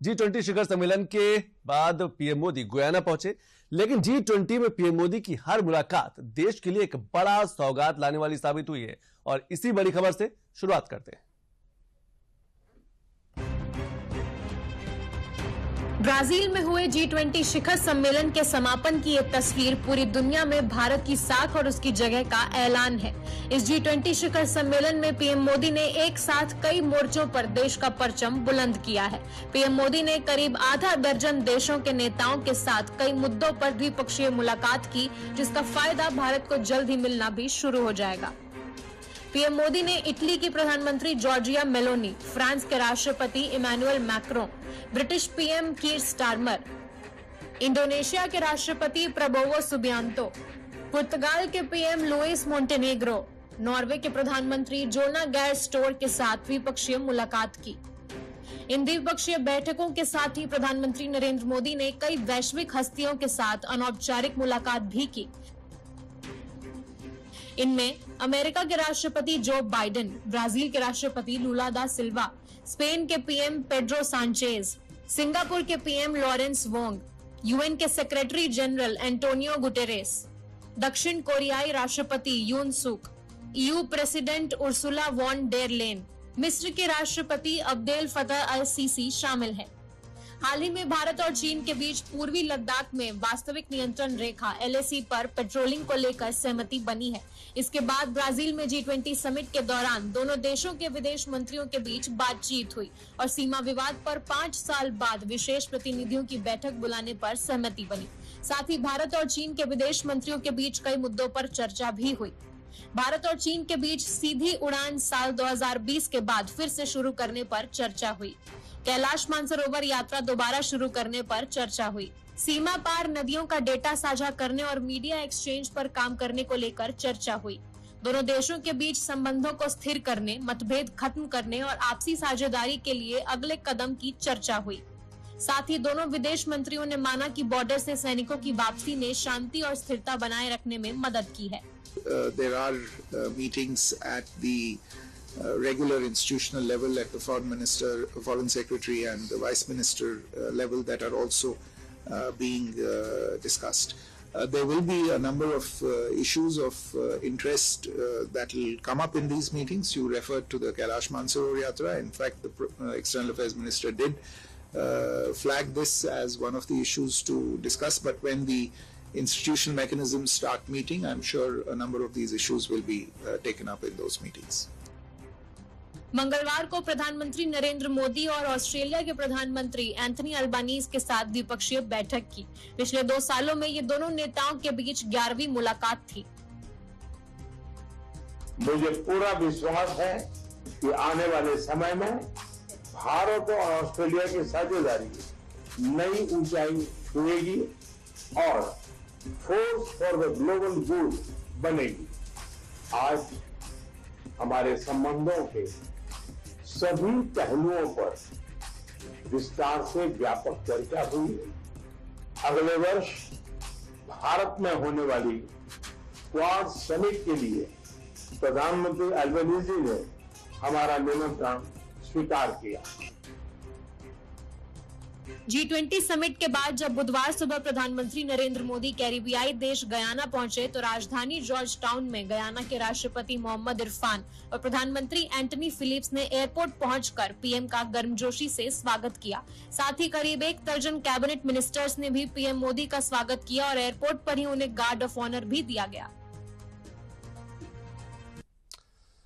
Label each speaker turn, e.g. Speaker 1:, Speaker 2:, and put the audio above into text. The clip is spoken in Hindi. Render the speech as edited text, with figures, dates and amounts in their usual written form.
Speaker 1: G20 शिखर सम्मेलन के बाद पीएम मोदी गुयाना पहुंचे, लेकिन G20 में पीएम मोदी की हर मुलाकात देश के लिए एक बड़ा सौगात लाने वाली साबित हुई है। और इसी बड़ी खबर से शुरुआत करते हैं।
Speaker 2: ब्राजील में हुए G20 शिखर सम्मेलन के समापन की ये तस्वीर पूरी दुनिया में भारत की साख और उसकी जगह का ऐलान है। इस G20 शिखर सम्मेलन में पीएम मोदी ने एक साथ कई मोर्चों पर देश का परचम बुलंद किया है। पीएम मोदी ने करीब आधा दर्जन देशों के नेताओं के साथ कई मुद्दों पर द्विपक्षीय मुलाकात की, जिसका फायदा भारत को जल्द ही मिलना भी शुरू हो जाएगा। पीएम मोदी ने इटली की प्रधानमंत्री जॉर्जिया मेलोनी, फ्रांस के राष्ट्रपति Emmanuel Macron, British PM Keir Starmer, Indonesia के राष्ट्रपति प्रबोवो सुबियांतो, पुर्तगाल के पीएम लुइस मोंटेनेग्रो, नॉर्वे के प्रधानमंत्री जोना गैर स्टोर के साथ द्विपक्षीय मुलाकात की। इन द्विपक्षीय बैठकों के साथ ही प्रधानमंत्री नरेंद्र मोदी ने कई वैश्विक हस्तियों के साथ अनौपचारिक मुलाकात भी की। इनमें अमेरिका के राष्ट्रपति जो बाइडेन, ब्राजील के राष्ट्रपति लूला दा सिल्वा, स्पेन के पीएम पेड्रो सांचेज, सिंगापुर के पीएम लॉरेंस वोंग, यूएन के सेक्रेटरी जनरल एंटोनियो गुटेरेस, दक्षिण कोरियाई राष्ट्रपति Yoon Suk, EU president Ursula von der Leyen, मिस्र के राष्ट्रपति अब्देल फतह अल सीसी शामिल हैं। हाल ही में भारत और चीन के बीच पूर्वी लद्दाख में वास्तविक नियंत्रण रेखा LAC पर पेट्रोलिंग को लेकर सहमति बनी है। इसके बाद ब्राजील में G20 समिट के दौरान दोनों देशों के विदेश मंत्रियों के बीच बातचीत हुई और सीमा विवाद पर 5 साल बाद विशेष प्रतिनिधियों की बैठक बुलाने पर सहमति बनी। साथ ही भारत और चीन के विदेश मंत्रियों के बीच कई मुद्दों पर चर्चा भी हुई। भारत और चीन के बीच सीधी उड़ान साल 2020 के बाद फिर से शुरू करने पर चर्चा हुई। कैलाश मानसरोवर यात्रा दोबारा शुरू करने पर चर्चा हुई। सीमा पार नदियों का डेटा साझा करने और मीडिया एक्सचेंज पर काम करने को लेकर चर्चा हुई। दोनों देशों के बीच संबंधों को स्थिर करने, मतभेद खत्म करने और आपसी साझेदारी के लिए अगले कदम की चर्चा हुई। साथ ही दोनों विदेश मंत्रियों ने माना कि बॉर्डर से सैनिकों की वापसी ने शांति और स्थिरता बनाए रखने में मदद की है।
Speaker 3: There are meetings at the regular institutional level at the foreign minister, foreign secretary and the vice minister level that are also being discussed. There will be a number of issues of interest that will come up in these meetings. You referred to the Kailash Mansarovar Yatra. In fact, the External Affairs Minister did flag this as one of the issues to discuss. But when the institutional mechanisms start meeting, I'm sure a number of these issues will be taken up in those meetings.
Speaker 2: मंगलवार को प्रधानमंत्री नरेंद्र मोदी और ऑस्ट्रेलिया के प्रधानमंत्री एंथनी अल्बानीज के साथ द्विपक्षीय बैठक की। पिछले 2 सालों में ये दोनों नेताओं के बीच 11वीं मुलाकात थी।
Speaker 4: मुझे पूरा विश्वास है कि आने वाले समय में भारत और ऑस्ट्रेलिया की साझेदारी नई ऊंचाई छुएगी और force for the global good बनेगी। आज हमारे संबंधों के सभी पहलुओं पर विस्तार से व्यापक चर्चा हुई। अगले वर्ष भारत में होने वाली क्वाड समिट के लिए प्रधानमंत्री अल्बानीजी ने हमारा निमंत्रण स्वीकार किया।
Speaker 2: G20 समिट के बाद जब बुधवार सुबह प्रधानमंत्री नरेंद्र मोदी कैरिबियाई देश गयाना पहुंचे तो राजधानी जॉर्ज टाउन में गयाना के राष्ट्रपति मोहम्मद इरफान और प्रधानमंत्री एंटनी फिलिप्स ने एयरपोर्ट पहुंचकर पीएम का गर्मजोशी से स्वागत किया। साथ ही करीब 1 दर्जन कैबिनेट मिनिस्टर्स ने भी पीएम मोदी का स्वागत किया और एयरपोर्ट पर ही उन्हें गार्ड ऑफ ऑनर भी दिया गया।